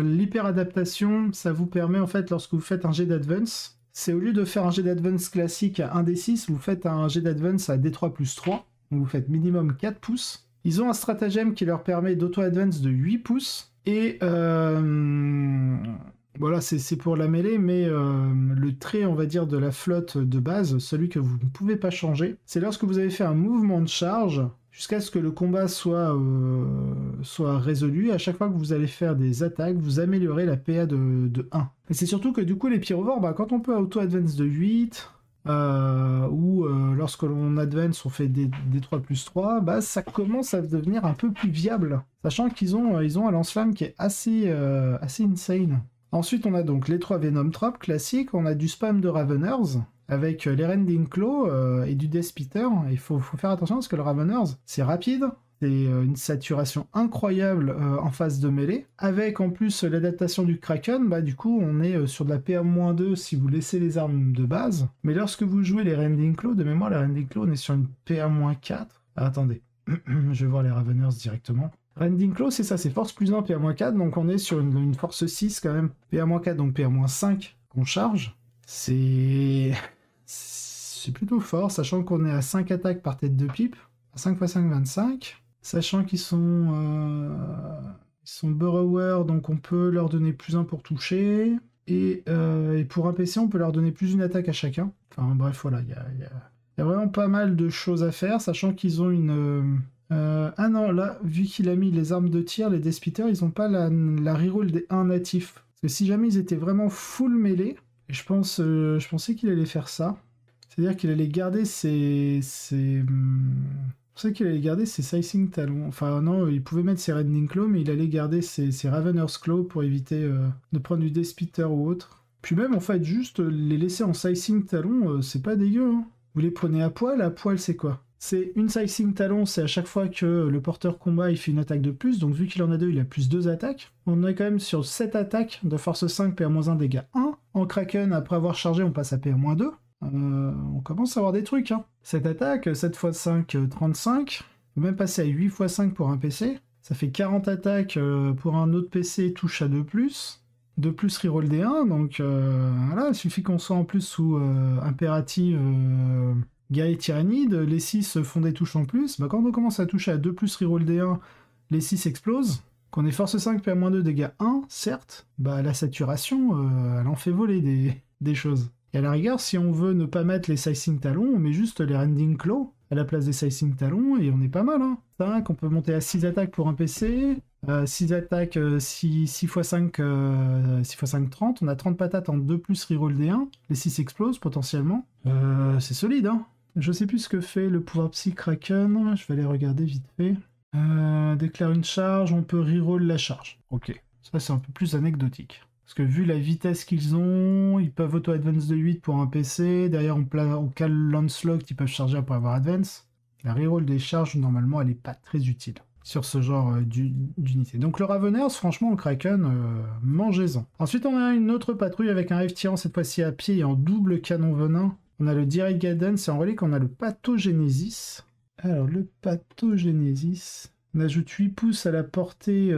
l'hyper-adaptation, ça vous permet en fait, lorsque vous faites un jet d'advance, c'est au lieu de faire un jet d'advance classique à 1d6, vous faites un jet d'advance à d3+3. Donc vous faites minimum 4 pouces. Ils ont un stratagème qui leur permet d'auto-advance de 8 pouces. Et voilà, c'est pour la mêlée, mais le trait, on va dire, de la flotte de base, celui que vous ne pouvez pas changer, c'est lorsque vous avez fait un mouvement de charge, jusqu'à ce que le combat soit résolu. À chaque fois que vous allez faire des attaques, vous améliorez la PA de 1. Et c'est surtout que du coup, les pyrovores, quand on peut auto-advance de 8... ou lorsque l'on advance, on fait des 3+3, ça commence à devenir un peu plus viable, sachant qu'ils ont un lance-flamme qui est assez insane. Ensuite, on a donc les 3 Venomtrops classiques, on a du spam de Raveners, avec les Rending Claw et du Death Eater. Il faut faire attention parce que le Raveners, c'est rapide, c'est une saturation incroyable en phase de mêlée. Avec en plus l'adaptation du Kraken, du coup on est sur de la PA-2 si vous laissez les armes de base. Mais lorsque vous jouez les Rending Claw, de mémoire les Rending Claw, on est sur une PA-4. Ah, attendez, je vais voir les Raveners directement. Rending Claw, c'est ça, c'est force +1, PA-4, donc on est sur une force 6 quand même. PA-4, donc PA-5 qu'on charge. C'est plutôt fort, sachant qu'on est à 5 attaques par tête de pipe. 5 x 5, 25. Sachant qu'ils sont Burrower, donc on peut leur donner +1 pour toucher. Et pour un PC, on peut leur donner +1 attaque à chacun. Enfin bref, voilà, il y a vraiment pas mal de choses à faire, sachant qu'ils ont une... ah non, là, vu qu'il a mis les armes de tir, les Death Eater, ils n'ont pas la reroll des 1 natifs. Parce que si jamais ils étaient vraiment full mêlée, je pensais qu'il allait faire ça. C'est-à-dire qu'il allait garder ses Sizing Talons. Enfin non, il pouvait mettre ses Rending Claw, mais il allait garder ses Ravener's Claw pour éviter de prendre du Death Eater ou autre. Puis même, en fait, juste les laisser en Sizing Talons, c'est pas dégueu. Hein. Vous les prenez à poil c'est quoi? C'est une Sizing Talon, c'est à chaque fois que le porteur combat il fait une attaque de plus, donc vu qu'il en a 2, il a plus 2 attaques. On est quand même sur 7 attaques de force 5, PA-1, dégâts 1. En Kraken, après avoir chargé, on passe à PA-2. On commence à avoir des trucs. Hein. Cette attaque, 7 x 5, 35. On peut même passer à 8 x 5 pour un PC. Ça fait 40 attaques pour un autre PC, touche à 2+. 2+ reroll D1, donc voilà, il suffit qu'on soit en plus sous impérative guerrier tyrannide, les 6 font des touches en plus. Quand on commence à toucher à 2+ reroll D1, les 6 explosent. Qu'on ait force 5, PA-2, dégâts 1, certes, bah la saturation, elle en fait voler des choses. Et à la rigueur, si on veut ne pas mettre les Sizing Talons, on met juste les Rending Claw à la place des Sizing Talons et on est pas mal. Hein. 5, on peut monter à 6 attaques pour un PC, 6 attaques, 6 x 5, 6 x 5, 30. On a 30 patates en 2 plus reroll D1. Les 6 explosent potentiellement. C'est solide, hein. Je sais plus ce que fait le pouvoir Psy Kraken. Je vais aller regarder vite fait. Déclare une charge, on peut reroll la charge. Ok, ça c'est un peu plus anecdotique. Parce que vu la vitesse qu'ils ont, ils peuvent auto-advance de 8 pour un PC. Derrière, on cale Lancelot, ils peuvent charger pour avoir advance. La reroll des charges, normalement, elle n'est pas très utile sur ce genre d'unité. Donc le Raveners, franchement, le Kraken, mangez-en. Ensuite, on a une autre patrouille avec un rêve tirant, cette fois-ci à pied et en double canon venin. On a le Direct Guidance et en relique, on a le Pathogenesis. Alors, le Pathogenesis... On ajoute 8 pouces à la portée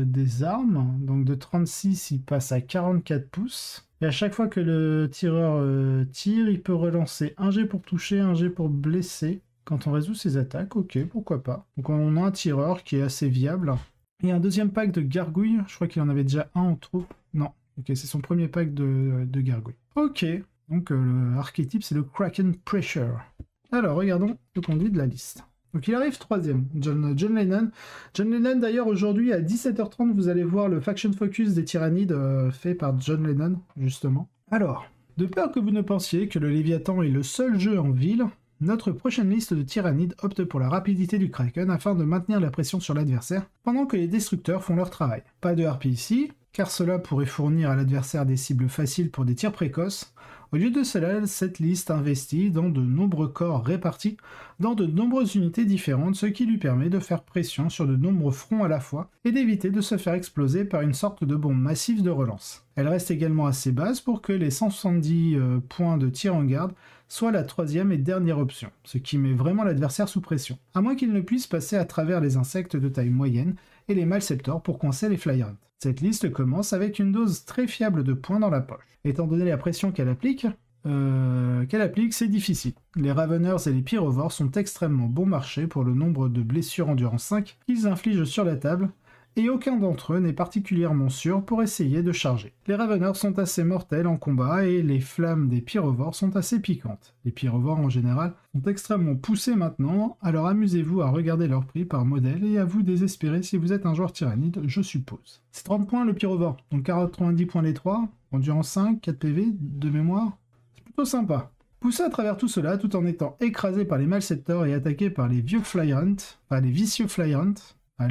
des armes, donc de 36 il passe à 44 pouces. Et à chaque fois que le tireur tire, il peut relancer un jet pour toucher, un jet pour blesser. Quand on résout ses attaques, ok, pourquoi pas. Donc on a un tireur qui est assez viable. Et un deuxième pack de gargouilles, je crois qu'il en avait déjà un en trop. Non, ok, c'est son premier pack de gargouilles. Ok, donc l'archétype c'est le Kraken Pressure. Alors regardons le conduit de la liste. Donc il arrive troisième, John Lennon. John Lennon, d'ailleurs, aujourd'hui à 17h30, vous allez voir le Faction Focus des Tyrannides fait par John Lennon, justement. Alors, de peur que vous ne pensiez que le Léviathan est le seul jeu en ville, notre prochaine liste de Tyrannides opte pour la rapidité du Kraken afin de maintenir la pression sur l'adversaire, pendant que les destructeurs font leur travail. Pas de harpie ici, car cela pourrait fournir à l'adversaire des cibles faciles pour des tirs précoces. Au lieu de cela, cette liste investit dans de nombreux corps répartis dans de nombreuses unités différentes, ce qui lui permet de faire pression sur de nombreux fronts à la fois et d'éviter de se faire exploser par une sorte de bombe massive de relance. Elle reste également assez basse pour que les 170 points de tir en garde soient la troisième et dernière option, ce qui met vraiment l'adversaire sous pression, à moins qu'il ne puisse passer à travers les insectes de taille moyenne et les Malceptors pour coincer les Flyers. Cette liste commence avec une dose très fiable de points dans la poche. Étant donné la pression qu'elle applique, c'est difficile. Les Raveners et les Pyrovores sont extrêmement bon marché pour le nombre de blessures endurance 5 qu'ils infligent sur la table, et aucun d'entre eux n'est particulièrement sûr pour essayer de charger. Les Raveners sont assez mortels en combat et les flammes des Pyrovores sont assez piquantes. Les Pyrovores en général sont extrêmement poussés maintenant, alors amusez-vous à regarder leur prix par modèle et à vous désespérer si vous êtes un joueur tyrannide, je suppose. C'est 30 points le Pyrovore, donc 90 points les 3, endurance 5, 4 PV de mémoire, c'est plutôt sympa. Poussé à travers tout cela tout en étant écrasé par les Malceptors et attaqué par les vieux Flyhunt, enfin les vicieux Flyhunt,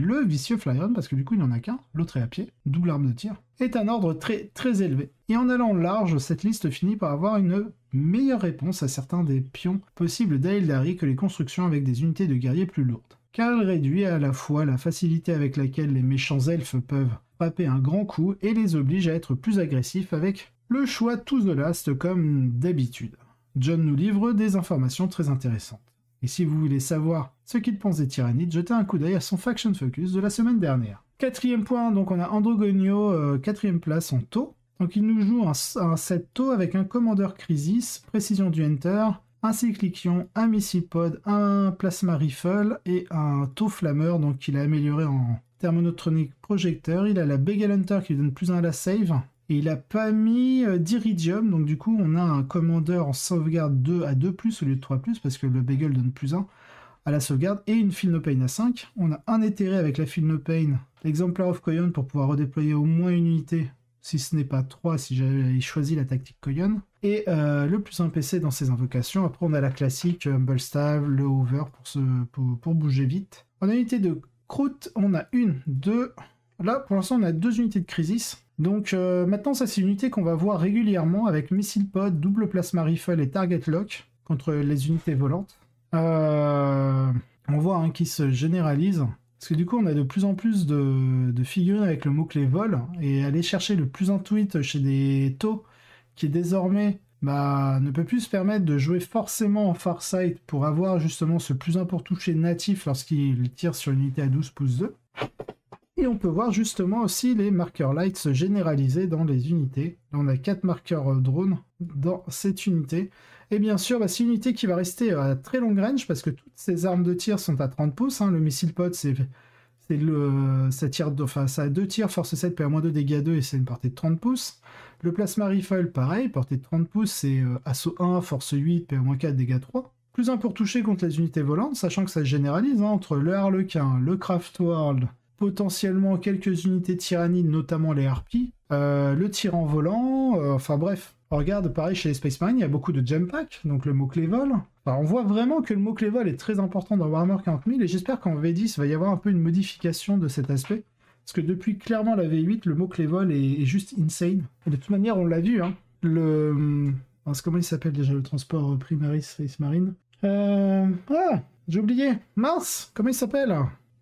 le vicieux Flyhunt, parce que du coup il n'y en a qu'un, l'autre est à pied, double arme de tir, est un ordre très très élevé. Et en allant large, cette liste finit par avoir une meilleure réponse à certains des pions possibles d'Aeldari que les constructions avec des unités de guerriers plus lourdes. Car elle réduit à la fois la facilité avec laquelle les méchants elfes peuvent frapper un grand coup et les oblige à être plus agressifs avec le choix to the last comme d'habitude. John nous livre des informations très intéressantes. Et si vous voulez savoir ce qu'il pense des Tyrannides, jetez un coup d'œil à son Faction Focus de la semaine dernière. Quatrième point, donc on a Androgonio, quatrième place en taux. Donc il nous joue un set taux avec un Commander Crisis, précision du Enter, un Cyclicion, un Missile Pod, un Plasma Rifle et un taux Flammeur, donc il a amélioré en Thermonotronic Projecteur. Il a la Bagel Hunter qui lui donne plus 1 à la save. Et il n'a pas mis d'Iridium, donc du coup on a un Commander en sauvegarde 2 à 2+, au lieu de 3+, parce que le Bagel donne plus 1 à la sauvegarde, et une Feel No Pain à 5. On a un éthéré avec la Feel No Pain, l'Exemplar of Koyon pour pouvoir redéployer au moins une unité, si ce n'est pas 3, si j'avais choisi la tactique Koyon. Et le plus 1 PC dans ses invocations. Après on a la classique Humble Stave, le Hover pour bouger vite. En unité de Croûte, on a une, deux... Là pour l'instant on a 2 unités de Crisis. Donc maintenant ça c'est une unité qu'on va voir régulièrement avec Missile Pod, double Plasma Rifle et Target Lock contre les unités volantes. On voit qui se généralise. Parce que du coup on a de plus en plus de figurines avec le mot-clé vol. Et aller chercher le plus un tweet chez des taux qui désormais ne peut plus se permettre de jouer forcément en Farsight pour avoir justement ce plus 1 pour toucher natif lorsqu'il tire sur une unité à 12 pouces 2. Et on peut voir justement aussi les marqueurs light se généraliser dans les unités. Là, on a 4 marqueurs drone dans cette unité. Et bien sûr, c'est une unité qui va rester à très longue range parce que toutes ces armes de tir sont à 30 pouces. Le missile pod, c'est Ça a 2 tirs, force 7, PA-2, dégâts 2 et c'est une portée de 30 pouces. Le plasma rifle, pareil, portée de 30 pouces, c'est assaut 1, force 8, PA-4, dégâts 3. Plus 1 pour toucher contre les unités volantes, sachant que ça se généralise entre le Harlequin, le Craftworld, potentiellement quelques unités tyrannides, notamment les harpies, le tyran volant, enfin bref. Regarde, pareil, chez les Space Marines, il y a beaucoup de jump pack, donc le mot-clé vol. Enfin, on voit vraiment que le mot-clé vol est très important dans Warhammer 40 000, et j'espère qu'en V10, il va y avoir un peu une modification de cet aspect. Parce que depuis clairement la V8, le mot-clé vol est juste insane. Et de toute manière, on l'a vu, hein. Comment il s'appelle déjà le transport Primaris Space Marine Ah, j'ai oublié. Mince, comment il s'appelle?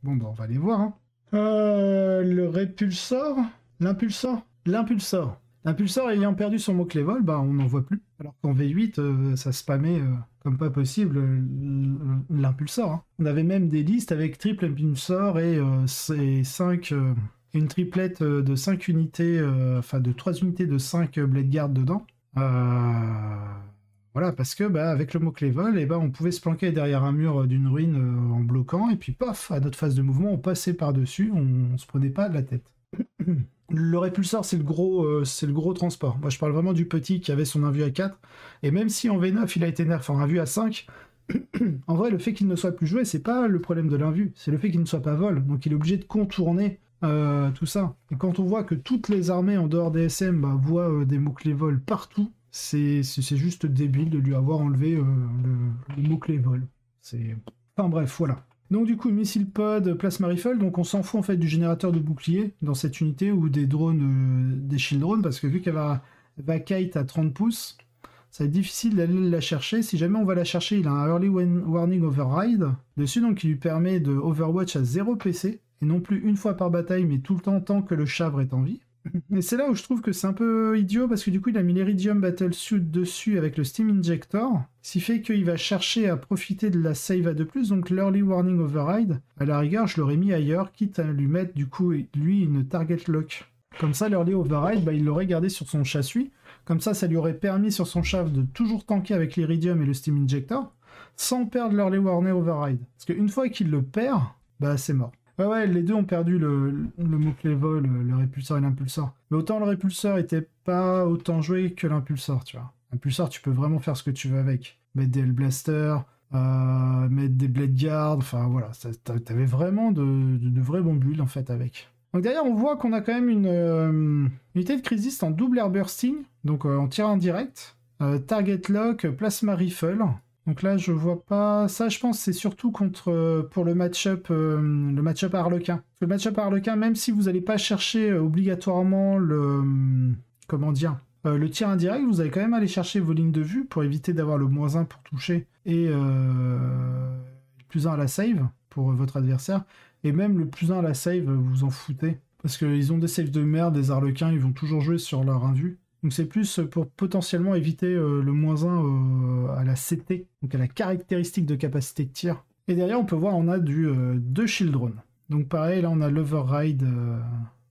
Bon, bah, on va aller voir, hein. Le répulsor? L'impulsor. L'impulsor ayant perdu son mot-clé vol, bah, on n'en voit plus. Alors qu'en V8, ça spammait comme pas possible l'impulsor. Hein. On avait même des listes avec triple impulsor et une triplette de 5 unités, de 3 unités de 5 Blade Guard dedans. Voilà, parce que avec le mot-clé vol, on pouvait se planquer derrière un mur d'une ruine en bloquant, et puis paf, à notre phase de mouvement, on passait par-dessus, on se prenait pas de la tête. Le répulsor, c'est le gros transport. Moi, je parle vraiment du petit qui avait son invue à 4. Et même si en V9, il a été nerf en invue à 5, en vrai, le fait qu'il ne soit plus joué, c'est pas le problème de l'invue, c'est le fait qu'il ne soit pas vol. Donc, il est obligé de contourner tout ça. Et quand on voit que toutes les armées en dehors des SM voient des mots-clés vol partout, c'est juste débile de lui avoir enlevé le mot-clé vol. Enfin bref, voilà. Donc du coup, missile pod, plasma rifle, donc on s'en fout en fait du générateur de bouclier dans cette unité ou des drones, des shield drones, parce que vu qu'elle va kite à 30 pouces, ça va être difficile d'aller la chercher. Si jamais on va la chercher, il a un early warning override dessus, donc qui lui permet de overwatch à 0 PC, et non plus une fois par bataille, mais tout le temps tant que le chavre est en vie. Et c'est là où je trouve que c'est un peu idiot, parce que du coup il a mis l'Iridium Battlesuit dessus avec le Steam Injector, ce qui fait qu'il va chercher à profiter de la save à 2+, donc l'Early Warning Override, à la rigueur je l'aurais mis ailleurs, quitte à lui mettre du coup lui une Target Lock. Comme ça l'Early Override, il l'aurait gardé sur son châssis, comme ça lui aurait permis sur son shaft de toujours tanker avec l'Iridium et le Steam Injector, sans perdre l'Early Warning Override. Parce qu'une fois qu'il le perd, c'est mort. Ouais, les deux ont perdu le mot-clé vol, le répulsor et l'impulsor. Mais autant le répulsor était pas autant joué que l'impulsor, tu vois. L'impulsor, tu peux vraiment faire ce que tu veux avec. Mettre des Hellblasters, mettre des Blade Guard, enfin voilà, t'avais vraiment de vrais bons builds en fait avec. Donc derrière, on voit qu'on a quand même une unité de Crisis en double air bursting, donc en tir indirect, target lock, plasma rifle. Donc là, je vois pas... Ça, je pense, c'est surtout pour le match-up Harlequin. Le match-up Harlequin, même si vous n'allez pas chercher obligatoirement le tir indirect, vous allez quand même aller chercher vos lignes de vue pour éviter d'avoir le -1 pour toucher et le +1 à la save pour votre adversaire. Et même le +1 à la save, vous en foutez. Parce qu'ils ont des saves de merde, des Harlequins, ils vont toujours jouer sur leur invue. Donc c'est plus pour potentiellement éviter le -1 à la CT, donc à la caractéristique de capacité de tir. Et derrière, on peut voir, on a deux shield drones. Donc pareil, là on a l'override,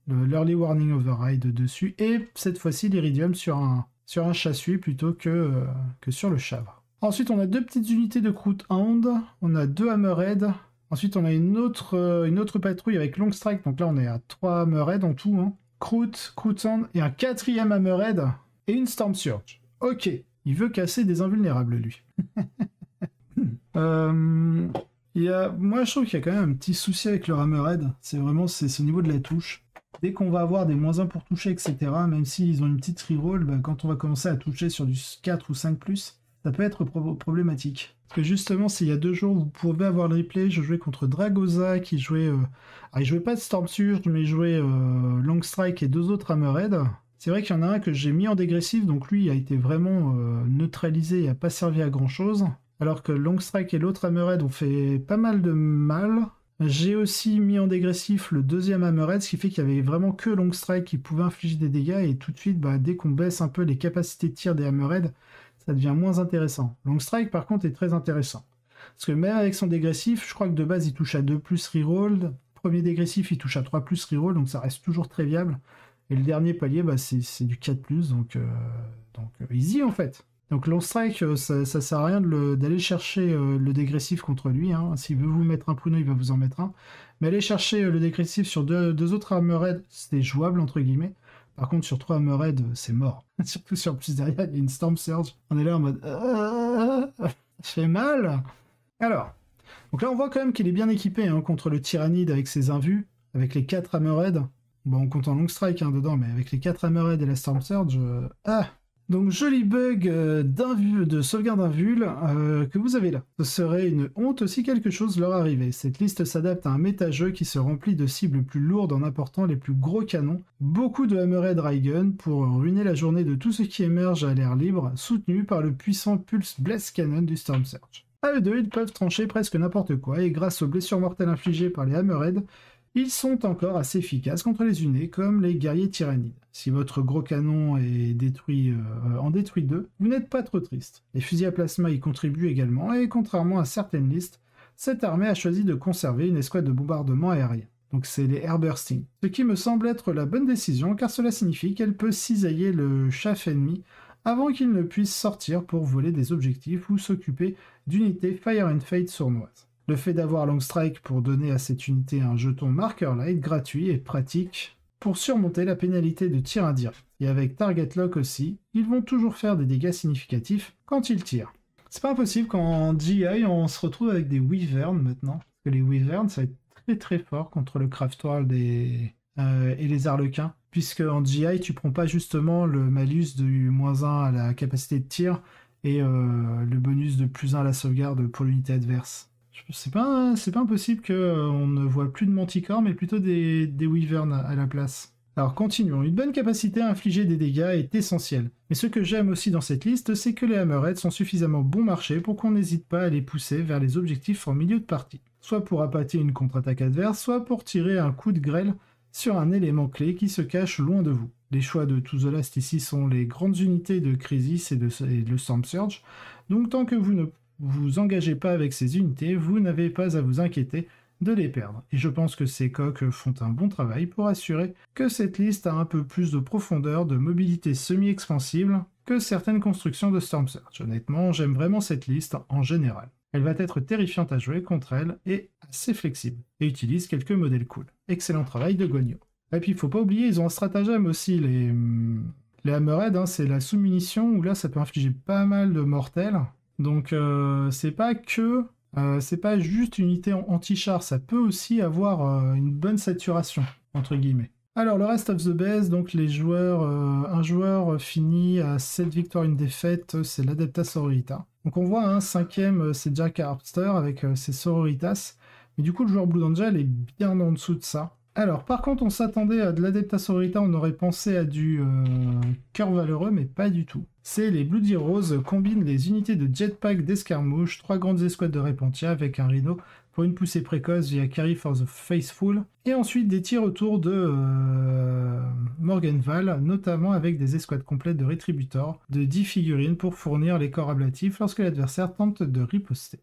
l'early warning override dessus, et cette fois-ci l'Iridium sur un châssis plutôt que sur le chavre. Ensuite, on a deux petites unités de Crouthound, on a 2 Hammerhead. Ensuite, on a une autre patrouille avec Long Strike, donc là on est à 3 Hammerhead en tout, hein. Crouthound et un 4e Hammerhead et une Storm Surge. Ok, il veut casser des invulnérables, lui. Moi, je trouve qu'il y a quand même un petit souci avec le Hammerhead. C'est au niveau de la touche. Dès qu'on va avoir des -1 pour toucher, etc., même s'ils ont une petite reroll, quand on va commencer à toucher sur du 4 ou 5+, ça peut être problématique. Parce que justement, s'il y a 2 jours, vous pouvez avoir le replay. Je jouais contre Dragoza qui jouait... il jouait pas de Storm Surge, mais il jouait Long Strike et 2 autres Hammerhead. C'est vrai qu'il y en a un que j'ai mis en dégressif, donc lui a été vraiment neutralisé et n'a pas servi à grand chose. Alors que Long Strike et l'autre Hammerhead ont fait pas mal de mal. J'ai aussi mis en dégressif le 2e Hammerhead, ce qui fait qu'il y avait vraiment que Long Strike qui pouvait infliger des dégâts, et tout de suite, dès qu'on baisse un peu les capacités de tir des Hammerhead, ça devient moins intéressant. Long Strike, par contre, est très intéressant. Parce que même avec son dégressif, je crois que de base, il touche à 2+ reroll. Premier dégressif, il touche à 3+ reroll, donc ça reste toujours très viable. Et le dernier palier, c'est du 4+, donc easy en fait. Donc Long Strike, ça sert à rien d'aller chercher le dégressif contre lui. Hein. S'il veut vous mettre un pruneau, il va vous en mettre un. Mais aller chercher le décryptif sur deux autres armoreds, c'était jouable entre guillemets. Par contre, sur 3 armoreds, c'est mort. Surtout sur plus derrière, il y a une Storm Surge. On est là en mode... ça fait mal. Alors, donc là on voit quand même qu'il est bien équipé hein, contre le Tyrannide avec ses invus, avec les 4 armoreds. Bon, on compte en long strike hein, dedans, mais avec les 4 armoreds et la Storm Surge... Donc joli bug de sauvegarde invul que vous avez là. Ce serait une honte si quelque chose leur arrivait. Cette liste s'adapte à un méta-jeu qui se remplit de cibles plus lourdes en apportant les plus gros canons, beaucoup de Hammerhead Raygun pour ruiner la journée de tout ce qui émerge à l'air libre, soutenu par le puissant Pulse Blast Cannon du Storm Surge. À eux deux, ils peuvent trancher presque n'importe quoi, et grâce aux blessures mortelles infligées par les Hammerhead, ils sont encore assez efficaces contre les unés comme les guerriers tyrannides. Si votre gros canon est détruit, en détruit 2, vous n'êtes pas trop triste. Les fusils à plasma y contribuent également et contrairement à certaines listes, cette armée a choisi de conserver une escouade de bombardement aérien. Donc c'est les airbursting. Ce qui me semble être la bonne décision car cela signifie qu'elle peut cisailler le chaff ennemi avant qu'il ne puisse sortir pour voler des objectifs ou s'occuper d'unités Fire and Fade sournoises. Le fait d'avoir Long Strike pour donner à cette unité un jeton Marker Light gratuit est pratique pour surmonter la pénalité de tir indirect. Et avec Target Lock aussi, ils vont toujours faire des dégâts significatifs quand ils tirent. C'est pas impossible qu'en GI on se retrouve avec des Wyverns maintenant. Parce que les Wyverns ça va être très très fort contre le Craft World et les Arlequins. Puisque en GI tu prends pas justement le malus du -1 à la capacité de tir et le bonus de +1 à la sauvegarde pour l'unité adverse. C'est pas impossible qu'on ne voit plus de Manticore, mais plutôt des Wyverns à la place. Alors continuons, une bonne capacité à infliger des dégâts est essentielle. Mais ce que j'aime aussi dans cette liste, c'est que les Hammerheads sont suffisamment bon marché pour qu'on n'hésite pas à les pousser vers les objectifs en milieu de partie. Soit pour appâter une contre-attaque adverse, soit pour tirer un coup de grêle sur un élément clé qui se cache loin de vous. Les choix de To The Last ici sont les grandes unités de Crisis et le Storm Surge, donc tant que vous ne vous engagez pas avec ces unités, vous n'avez pas à vous inquiéter de les perdre. Et je pense que ces coques font un bon travail pour assurer que cette liste a un peu plus de profondeur, de mobilité semi-expansible que certaines constructions de Storm Surge. Honnêtement, j'aime vraiment cette liste en général. Elle va être terrifiante à jouer contre elle et assez flexible, et utilise quelques modèles cool. Excellent travail de Gonyo. Et puis il faut pas oublier, ils ont un stratagème aussi, les Hammerhead, hein, c'est la sous-munition, où là ça peut infliger pas mal de mortels. Donc c'est pas juste une unité anti-char, ça peut aussi avoir une bonne saturation, entre guillemets. Alors le rest of the base, donc les joueurs, un joueur finit à 7 victoires, une défaite, c'est l'Adepta Sororita. Donc on voit un cinquième, c'est Jack Harpster avec ses Sororitas, mais du coup le joueur Blue Angel est bien en dessous de ça. Alors, par contre, on s'attendait à de l'Adepta Sororita, on aurait pensé à du cœur valeureux, mais pas du tout. C'est les Bloody Rose combinent les unités de jetpack d'escarmouche, 3 grandes escouades de Repentia avec un Rhino pour une poussée précoce via Carry for the Faithful, et ensuite des tirs autour de Morgenval, notamment avec des escouades complètes de Retributor, de 10 figurines pour fournir les corps ablatifs lorsque l'adversaire tente de riposter.